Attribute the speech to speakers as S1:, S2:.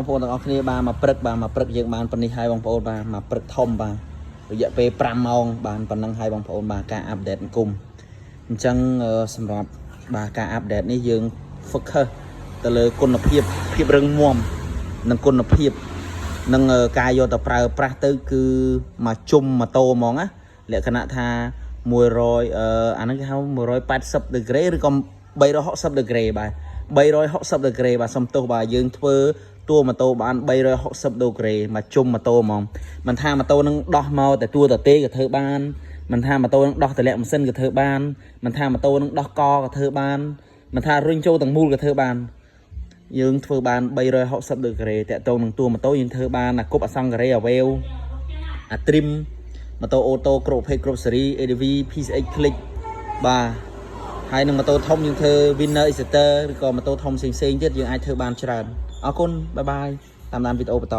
S1: បងប្អូនទាំងអស់គ្នាបានមកព្រឹកយើងបានប៉ុណ្នេះហើយបងប្អូនបានមកព្រឹកធំបាទរយៈពេល5ម៉ោងបានប៉ុណ្ណឹងហើយបងប្អូនបាទការអាប់ដេតគុំអញ្ចឹងសម្រាប់បាទការអាប់ដេតនេះយើង focus ទៅលើគុណភាពភាពរឹងមាំនិងគុណភាពនិងការយកទៅប្រើប្រាស់ទៅគឺមកជុំម៉ូតូហ្មងណាលក្ខណៈថា100អាហ្នឹងគេហៅ180ដឺក្រេឬក៏360ដឺក្រេបាទ360ដឺក្រេបាទសំទោសបាទយើងធ្វើតួម៉ូតូបាន360ដឺក្រេមកជុំម៉ូតូហ្មងមិនថាម៉ូតូនឹងដោះមកតែតួតទេក៏ធ្វើបានមិនថាម៉ូតូនឹងដោះតម្លាក់ម៉ាស៊ីនក៏ធ្វើបានមិនថាម៉ូតូនឹងដោះកក៏ធ្វើបានមិនថារុញចូលទាំងមូលក៏ធ្វើបានយើងធ្វើបាន360ដឺក្រេតាក់ទងនឹងតួម៉ូតូយើងធ្វើបានអាគប់អសង្ការេអាវេវអាទ្រីមម៉ូតូអូតូគ្រប់ប្រភេទគ្រប់ស៊េរី ADV PCX Click បាទហើយនឹងម៉ូតូធំយើងធ្វើ Winner Exciter ឬក៏ម៉ូតូធំផ្សេងៗទៀតយើងអាចធ្វើបានច្រើនអរគុណបាយបាយតាមដានវីដេអូបន្ត